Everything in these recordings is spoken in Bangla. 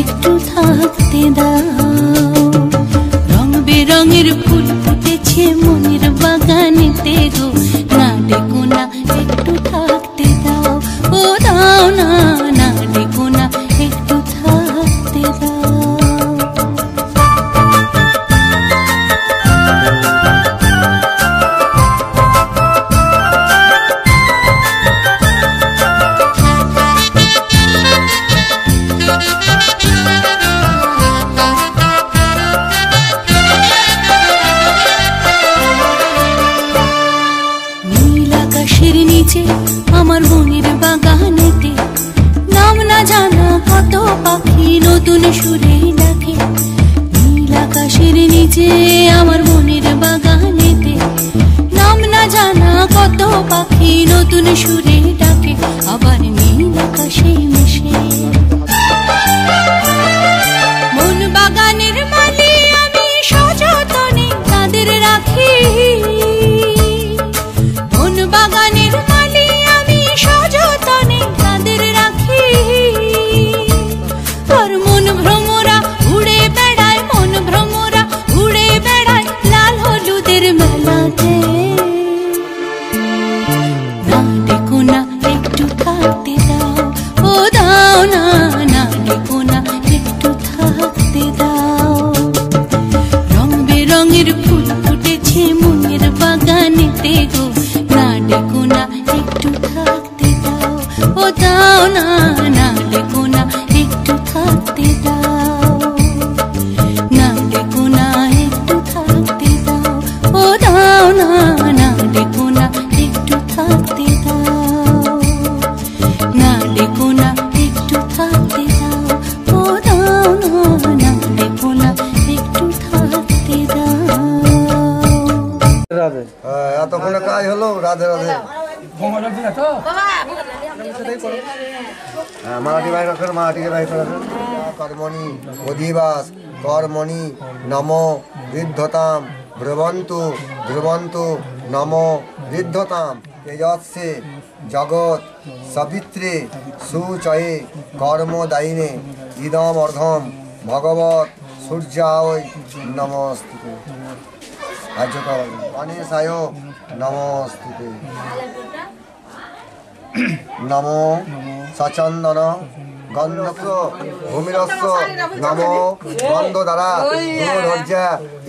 একটু থাকতে দাও। রং বেরঙের ফুল ফুটেছে মনের বাগানেতে গো, না ডেকো না একটু থাকতে দাও। ও দাও না, না ডেকো না একটু থাকতে দাও। আমার মনের বাগানেতে নাম না জানা কত পাখি নতুন সুরে ডাকে। নীল আকাশের নিচে আমার মনের বাগানেতে নাম না জানা কত পাখি নতুন সুরে ডাকে। আবার নীল আকাশে মিশে মন বাগানের মালি আমি সযতনে তাদের রাখি। মন বাগানের মালি আমি সযতনে তাদের রাখি। আর মন ভ্রমরা উড়ে বেড়ায়, মন ভ্রমরা উড়ে বেড়ায় লাল হলুদের মেলাতে। না ডেকো না একটু থাকতে দাও। ও দাও না, না ডেকো না একটু থাকতে দাও। রং বেরঙের ফুল ফুটেছে মনের বাগানেতে গো, না ডেকো না একটু থাকতে দাও। ও দাও না, না ডেকো না একটু থাকতে দাও। না ডেকো না একটু থাকতে দাও। ও দাও না, না ডেকো না একটু থাকতে দাও। না ডেকো না একটু থাকতে দাও। ও দাও না, না ডেকো না একটু থাকতে দাও। রাধে এতক্ষণে কাজ হলো। রাধে রাধে। মারাঠি ভাই রাখেন, মারাঠিকে ভাই রাখেন। কর্মণি অধিবাস কর্মণি নম ঋদ্ধতাম ব্রবন্তু ব্রবন্তু নম ঋদ্ধতাম। তেজস্বে জগৎ সবিত্রে সুচয়ে কর্মদায়িনে ইদম অর্ধম ভগবত সূর্যায় নমস্তুতে। গণেশায় নমস্তুতে। নমো সচন্দন গন্ধক্ষ ভূমিরস্য নমো গন্ধ দ্বারা ধৈর্যা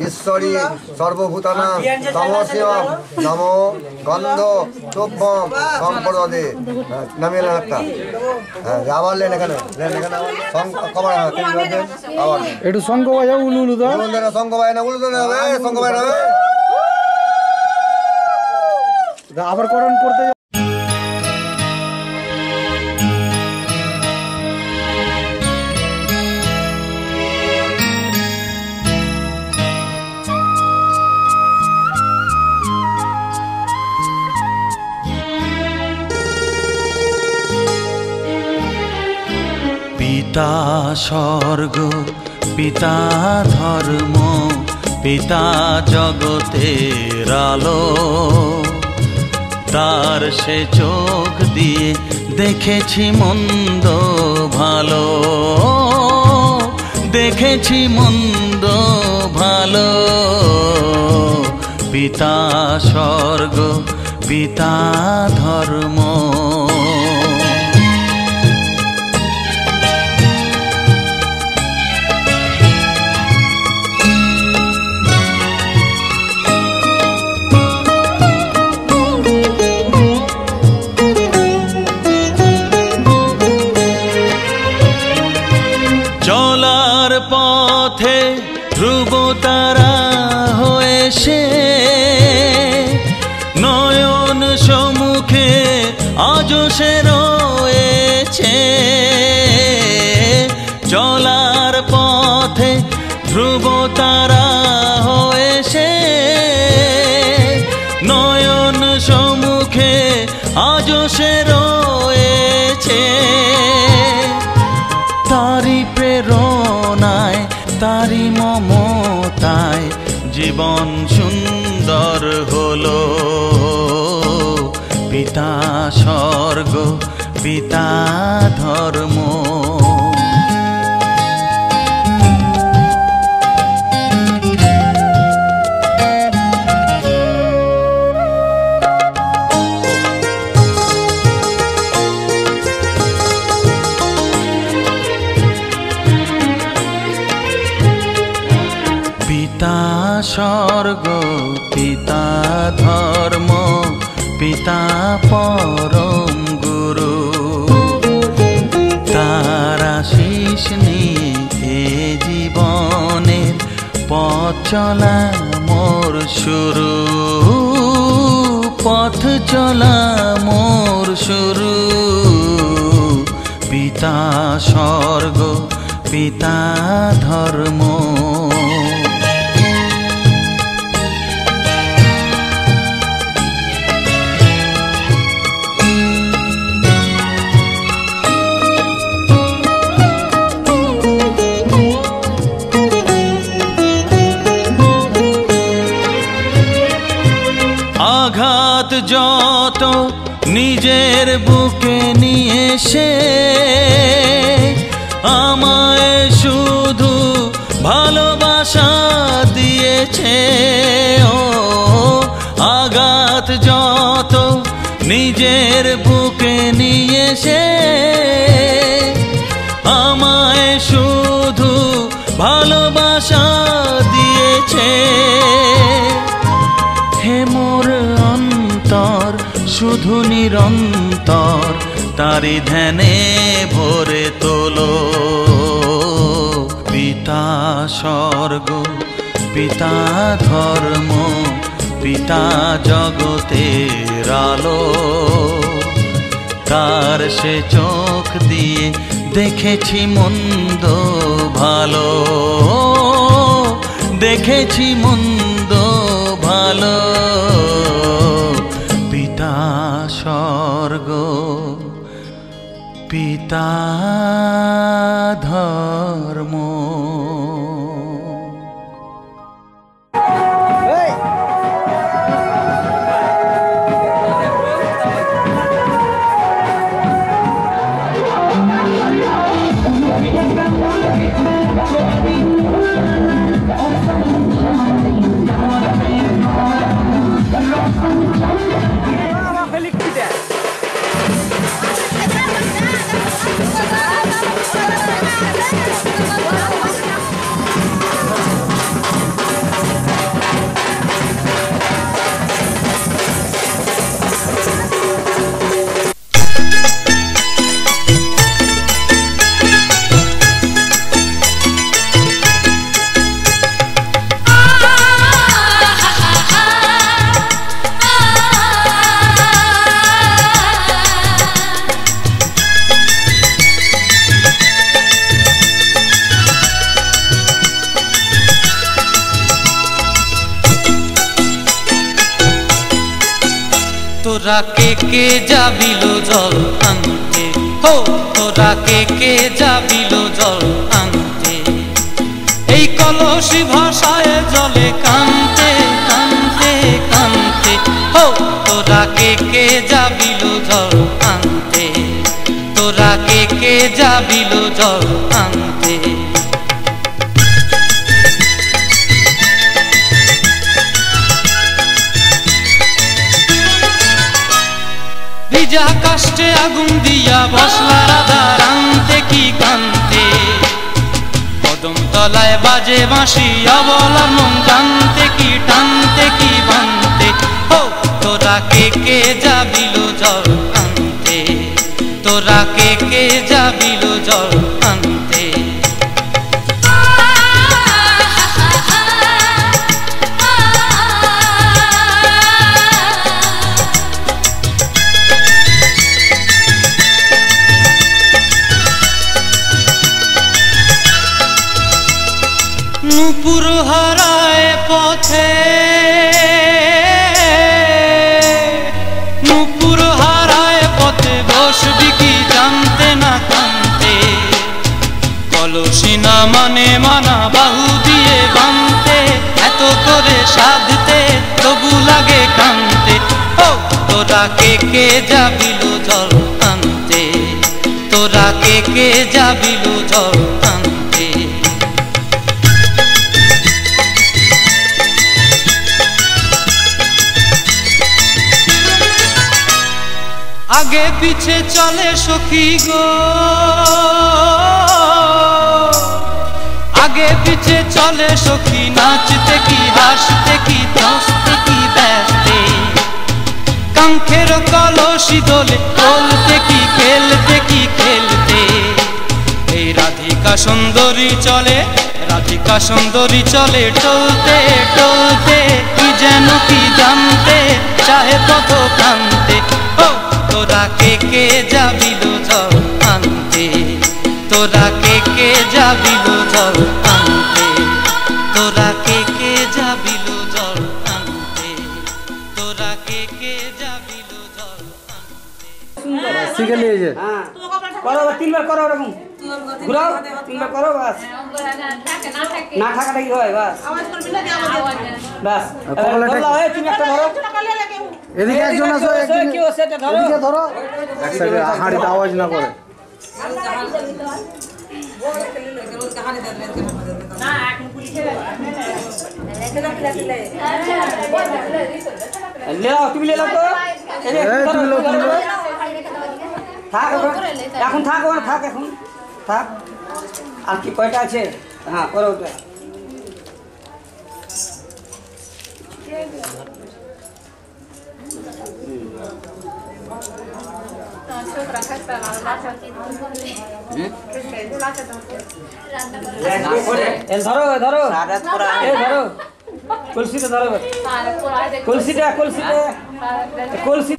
ঈশ্বরী সর্বভূতানাং তমস্যম নমো গন্ধ তুভ্যম সম্পদে। নামিয়ে নেন একটা। হ্যাঁ আবার লেন এখানে, লেন এখানে কবার আবার একটু শঙ্খ বাজা উলু উলু দাও। শঙ্খ বাজা না উলু তো নেবে, শঙ্খ বাজা নেবে। আবার করণ করতে পিতা স্বর্গ পিতা ধর্ম পিতা জগতের আলো, তার সে চোখ দিয়ে দেখেছি মন্দ ভালো, দেখেছি মন্দ ভালো। পিতা স্বর্গ পিতা ধর্ম। চলার পথে ধ্রুব তারা হয়ে সে নয়ন সম্মুখে আজ সে রয়েছে। চলার পথে ধ্রুব তারা হয়ে সে নয়ন সম্মুখে আজ সে রয়েছে। তারি প্রেরণায় তারি মমতায় জীবন সুন্দর হলো। পিতা স্বর্গ পিতা ধর্ম। স্বর্গ পিতা ধর্ম পিতা পরম গুরু তার আশিস নিয়ে এ জীবনের পথ চলা মোর শুরু পথ চলা মোর শুরু পিতা স্বর্গ পিতা ধর্ম আঘাত যত নিজের বুকে নিয়ে সে আমায় শুধু ভালোবাসা দিয়েছে ও আঘাত যত নিজের বুকে নিয়ে সে আমায় শুধু ভালোবাসা দিয়েছে হে মোর অন্তর শুধু নিরন্তর তারি ধ্যানে ভরে তোলো পিতা স্বর্গ পিতা ধর্ম পিতা জগতের আলো তার সে চোখ দিয়ে দেখেছি মন্দ ভালো দেখেছি মন্দ ভালো পিতা স্বর্গ পিতা ধর্ম তোরা কে যাবিল জল আনতে হো তোরা কে যাবিল জল আনতে এই কলসি ভাষায় জলে কানতে কানতে কানতে হো তোরা কে যাবিল জল আনতে তোরা কে যাবিল জল আনতে ভিজা কাষ্টে আগুন দিয়া বসলা রাধা রান্তে কি কান্তে কদম তলায় বাজে বাঁশি অবলা মন জানতে কি টানতে কি বানতে হো তোরা কে যাবিল জল আনতে তোরা কে যাবিল জল আনতে নূপুর হারায় পথে নূপুর হারায় পথে বসবি কি জানতে না কানতে কলসি না মানে মানা বাহু দিয়ে বানতে এত করে সাধতে তবু লাগে কানতে ও তোরা কে যাবিল জল আনতে তোরা কে যাবিল জল আনতে আগে পিছে চলে সখী গো আগে পিছে পিছে চলে সখী নাচতে কি হাসতে কি হাসতে কি ব্যস্তে কাঙ্ক্ষের কলসি দোলে বলতে কি খেলতে কি খেলতে এই রাধিকা সুন্দরী চলে রাধিকা সুন্দরী চলে টলতে টলতে কি যেন কি জানতে চাহে পথ প্রান্তে ও তোরা কে যাবিল জল আনতে তোরা কে যাবিল জল আনতে তোরা কে যাবিল জল আনতে তোরা কে যাবিল জল আনতে শিখে নিয়েছে। হ্যাঁ করো তিনবার করো ওরকম ঘুরাও তিনবার করো বাস না থাকাটা কি হয় বাস বাস তুমি একটা ধরো এদিকে একজন আসো এদিকে ধরো এক সেকেন্ড হাঁড়িতে আওয়াজ না করে তুমি লে তো থাক এখন থাক ওখানে থাক এখন থাক আর কি কয়টা আছে হ্যাঁ করো ওটা ধরো ধরো ধরো কলসিটা ধরো কলসিটা কলসিটা কলসি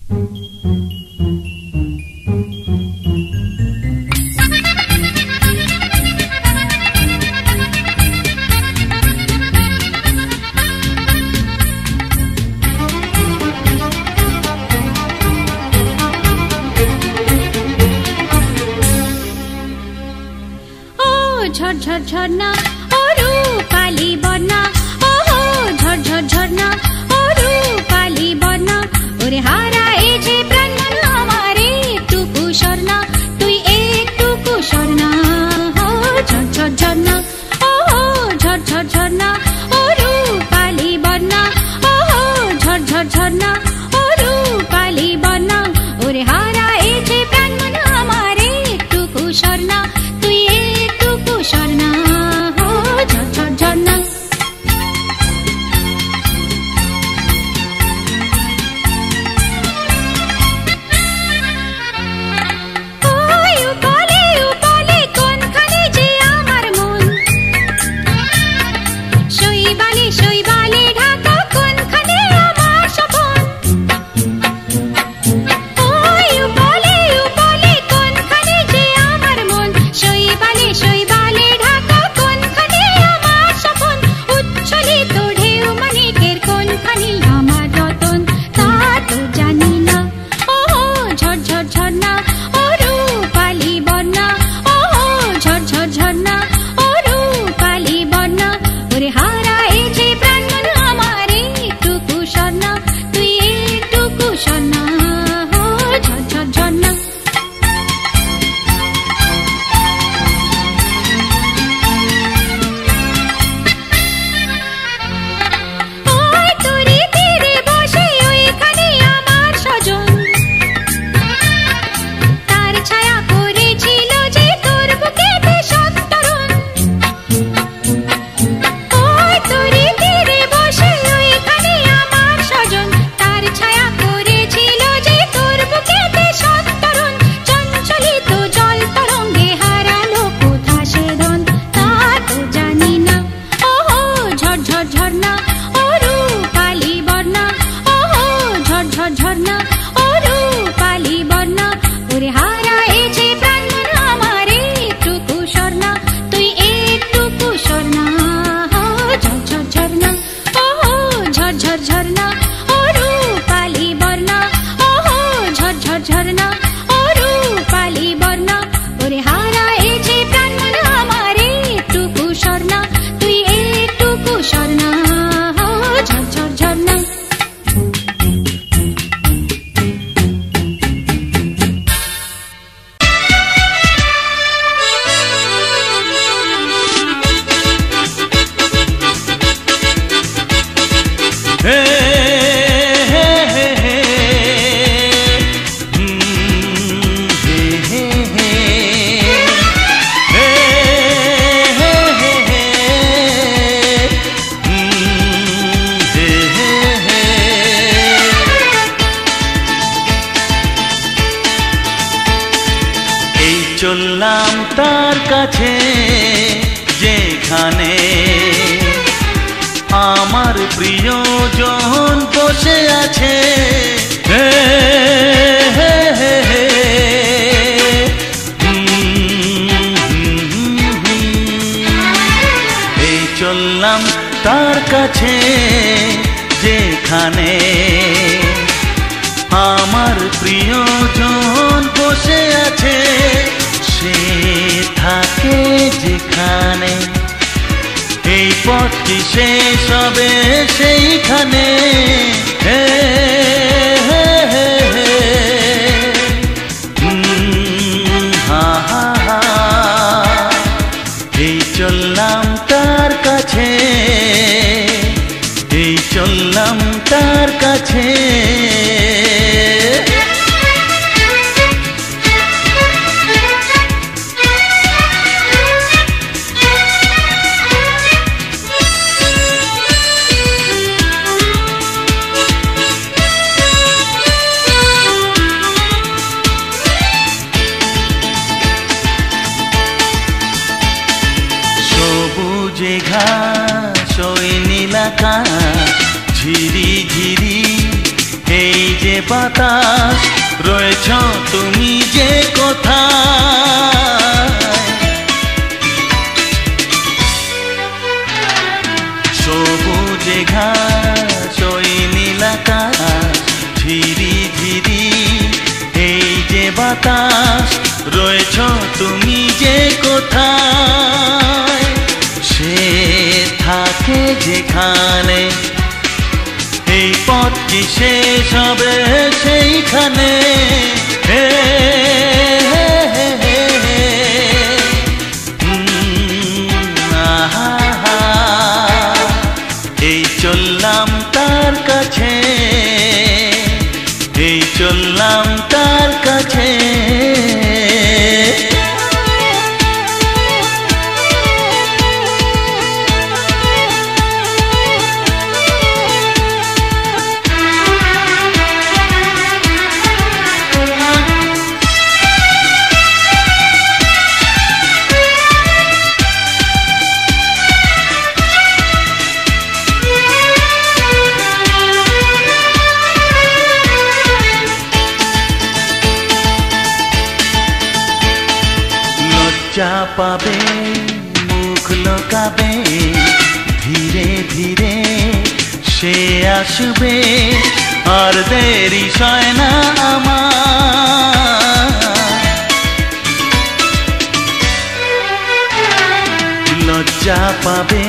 ঝরঝর ঝরনা ও রূপালি বন্যা ও ঝরঝর ঝরনা ও রূপালি বন্যা ওরে হারায়েছে প্রাণ মন আমার একটুকু স্বর্ণা তুই একটুকু স্বর্ণা ও ঝরঝর ঝরনা ও ঝরঝর ঝরনা ও রূপালি বন্যা ও ঝরঝর ঝরনা ও রূপালি বন্যা ওরে হারায়েছে প্রাণ মন আমার একটুকু স্বর্ণা তুই স্বর্ণা হো ঝরঝর ঝরনা কাছে যেখানে আমার প্রিয়জন বসে আছে। হে হে হে হে এই চললাম তার কাছে যেখানে আমার প্রিয়জন বসে আছে। সে থাকে যেখানে এই পথটি শেষ হবে সেইখানে। হে হে হে হে হা হা হা এই চললাম তার কাছে, এই চললাম তার কাছে। সবুজে ঘাস ওই নীল আকাশ ঝিরি ঝিরি এই যে বাতাস রয়েছ তুমি যে কোথায়। সবুজে ঘাস ওই নীল আকাশ ঝিরি ঝিরি এই যে বাতাস রয়েছ তুমি যে কোথায়। সে থাকে যেখানে এই পথটি শেষ হবে সেইখানে। হে হে হে হে আহা হা এই চললাম তার কাছে, এই চললাম তার কাছে। লজ্জা পাবে মুখ লোকাবে ধীরে ধীরে সে আসবে আর দেরি সয় না আমার। লজ্জা পাবে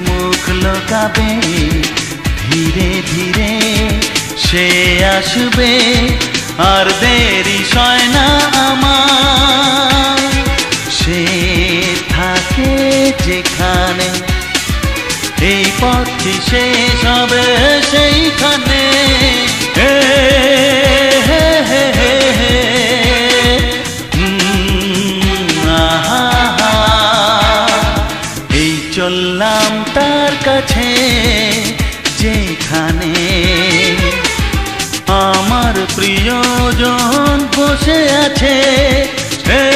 মুখ লোকাবে ধীরে ধীরে সে আসবে আর দেরি সয় না আমার। সে থাকে যেখানে এই পথটি শেষ হবে সেইখানে। হে হে হে হে হে আহা হা এই চললাম তার কাছে যেখানে আমার প্রিয়জন বসে আছে। হে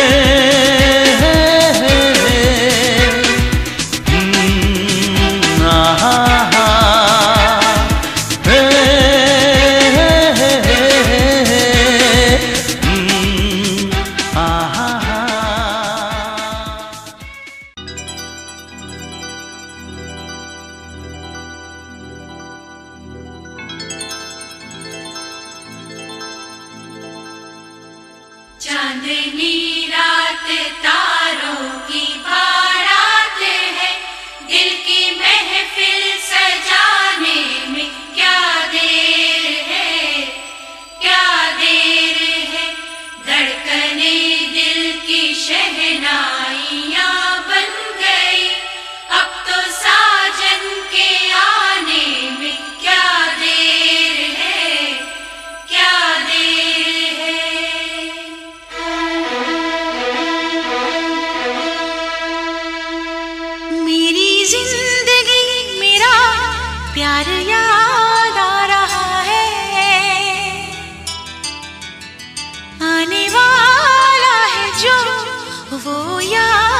হে হে হে আহা হা হে হে হে হে আহা হা चांदनी रात तारों की बारात है, दिल की महफिल सजाने में क्या देर है, क्या देर है। धड़कने दिल की शहनाइयाँ बन गई, अब तो साजन के आने में क्या देर है, क्या देर है। मेरी जिंदगी मेरा प्यार याद आ रहा है, आने वाला है जो वो याद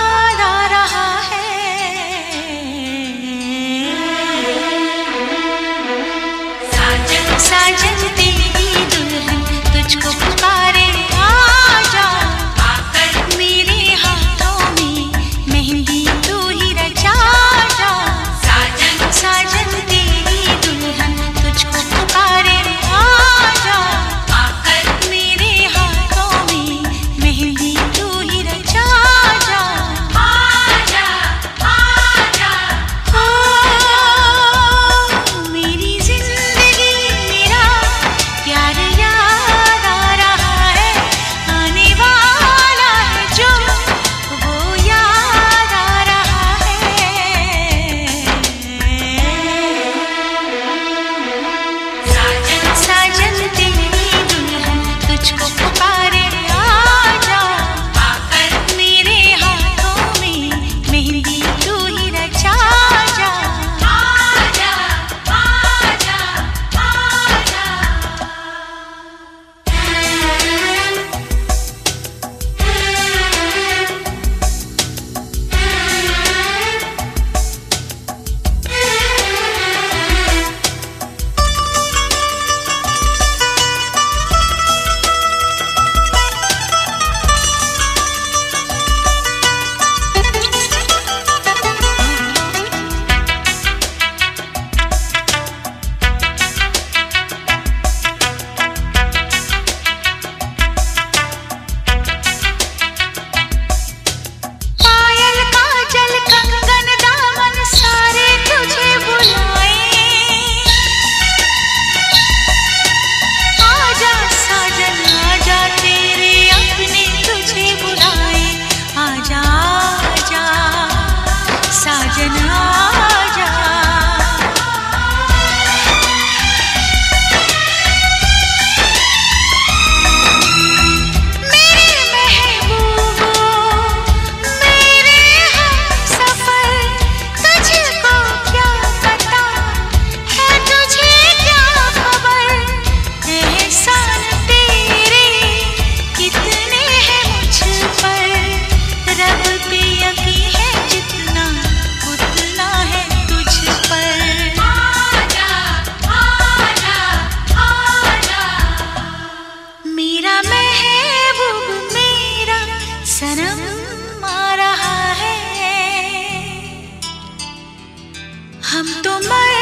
हम तो मर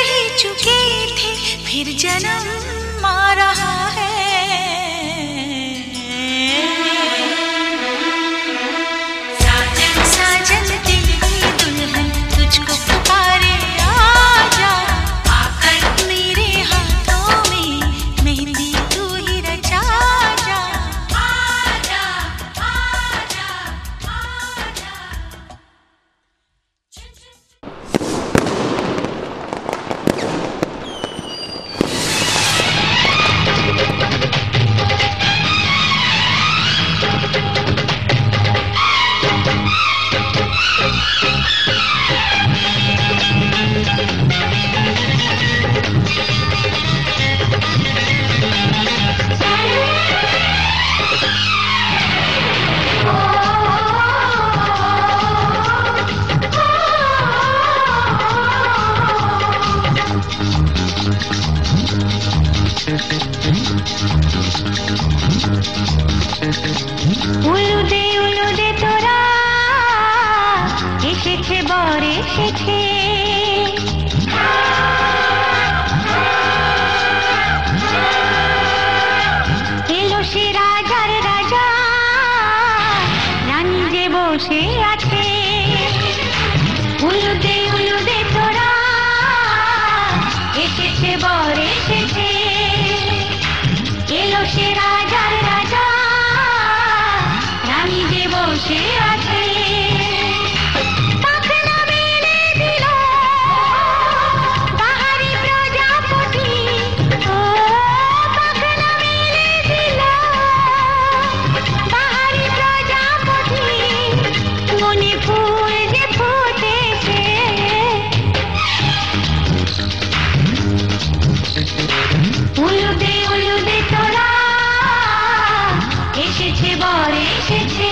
ही चुके थे फिर जन्म आ रहा है साजन साजन दिल की दुल्हन तुझको पुकारे आजा आकर मेरे हाथों में मेहंदी तू ही रचा जा आजा आजा आजा উলুদে তোরা এসেছে বর এসেছে এলো সে রাজার রাজা রানী যে বসে আছে উলুদে তোরা এসেছে বর এসেছে এলো সে রাজার রাজা রানী যে বসে আছে পাখনা মেলে দিল বাহারি প্রজাপতি ও পাখনা মেলে দিল বাহারি প্রজাপতি মনে ফুল যে ফুটেছে উলুদে তোরা এসেছে বর এসেছে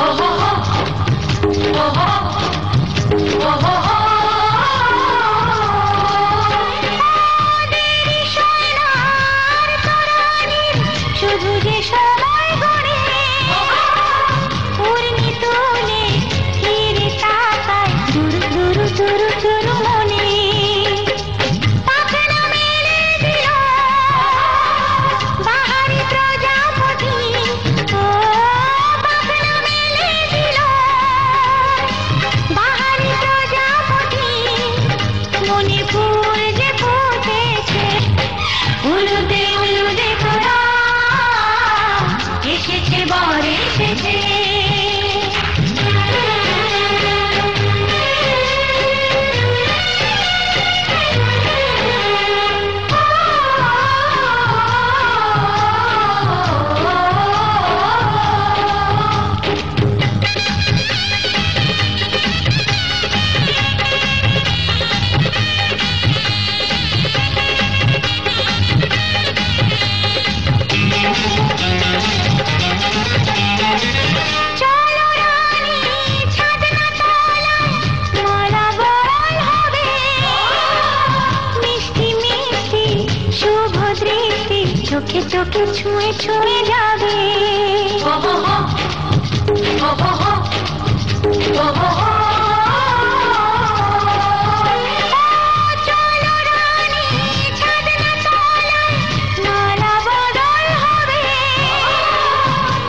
ওহো ওহো চোখে চোখে ছুঁয়ে ছুঁয়ে যাবে চলো রানী ছাদনা তলায় মালা বদল হবে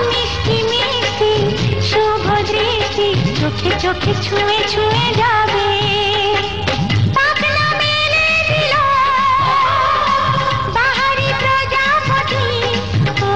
মিষ্টি মিষ্টি শুভ দৃষ্টি চোখে চোখে ছুঁয়ে ছুঁয়ে যাবে পাখনা মেলে দিল বাহারি প্রজাপতি ও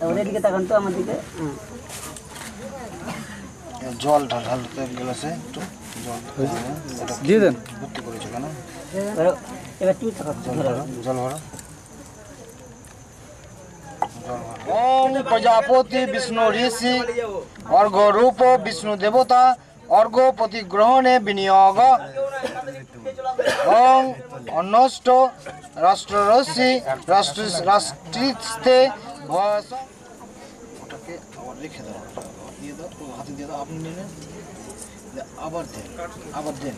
ওদের দিকে তাকান তো আমার দিকে। জল ঢালতে গ্লাসে একটু জল দিয়ে দেন। ভর্তি করেছে কেন? এবার তুই জল ভরো। ওম প্রজাপতি বিষ্ণু ঋষি অর্ঘ রূপ বিষ্ণু দেবতা অর্ঘপতি গ্রহণে বিনিয়োগ। ওং অন্নষ্ট রাষ্ট্ররশ্মি রাষ্ট্রিস্থে ওটাকে আবার রেখে দাও, দিয়ে দাও, হাতে দিয়ে দাও, আপনি নিয়ে নেন, আবার দেন, আবার দেন।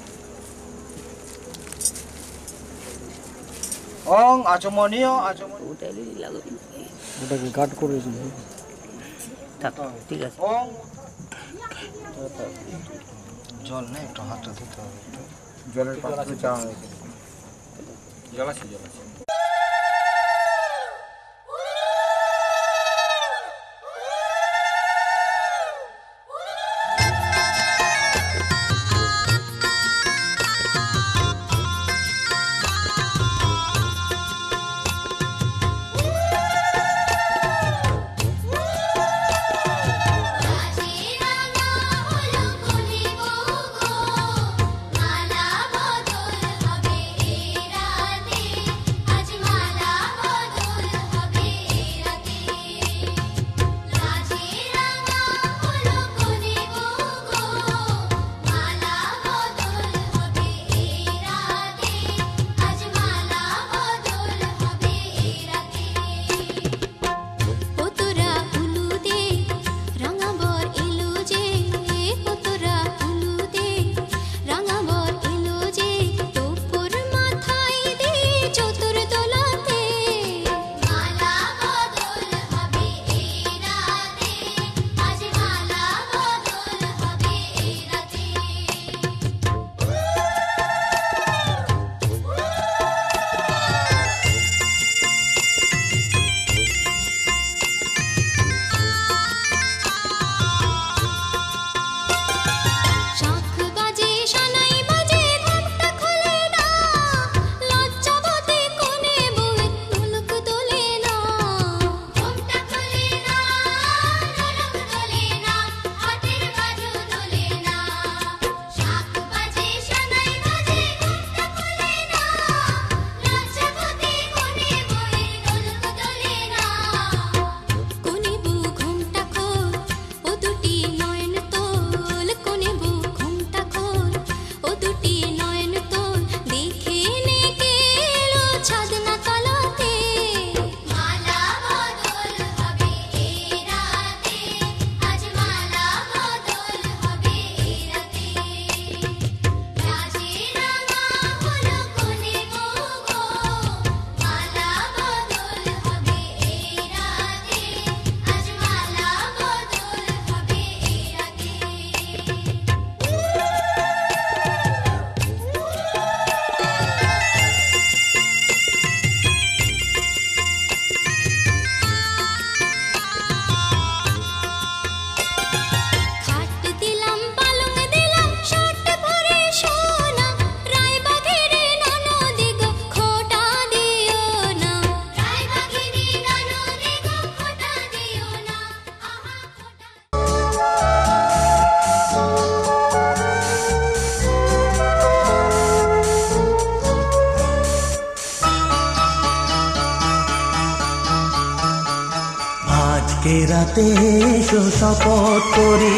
ওং আচমনীয় ওটাকে কাট করেছি। ঠিক আছে। ওং জল নেই, একটু হাতটা ধুতে হবে, একটু জলের পাত্র চাওয়া হয়েছে। জল আছে। আজকে রাতে শপথ করি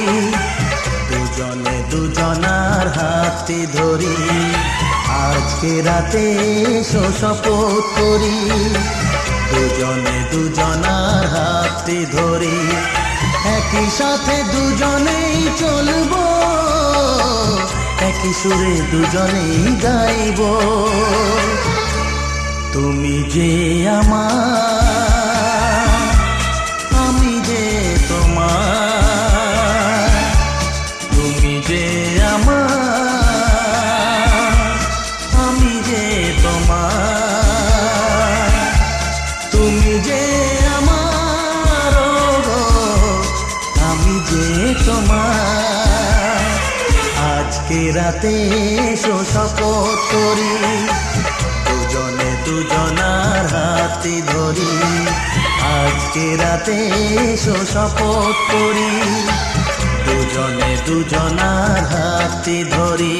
দুজনে দুজনার হাতটি ধরি, আজকে রাতে শপথ করি দুজনে দুজনার হাতটি ধরি, একই সাথে দুজনেই চলবো, একই সুরে দুজনেই গাইব। তুমি যে আমার, আমি যে তোমার, তুমি যে আমার, আমি যে তোমার, তুমি যে আমার, আমি যে তোমার। আজকে রাতে শপথ করি দুজনে দুজনার হাত হাতটি ধরি আজকে রাতে এসো শপথ করি দুজনে দুজনার হাতটি ধরি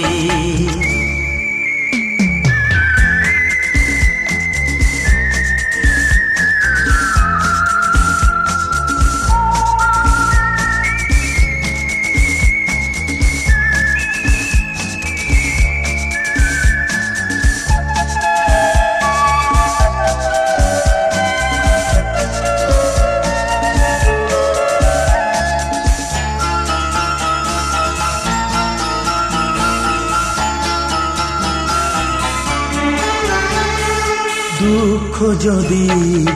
দুঃখ যদি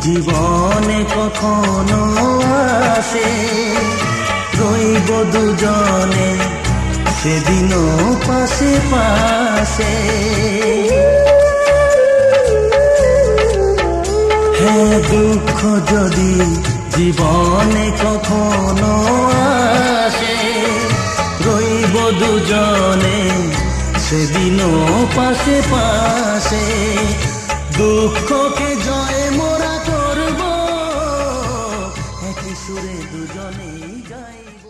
জীবনে কখনো আসে রইব দুজনে সেদিনও পাশে পাশে হ্যাঁ দুঃখ যদি জীবনে কখনো আসে রইব দুজনে সেদিনও পাশে পাশে দুঃখকে জয় মোরা করব একই সুরে দুজনেই গাইব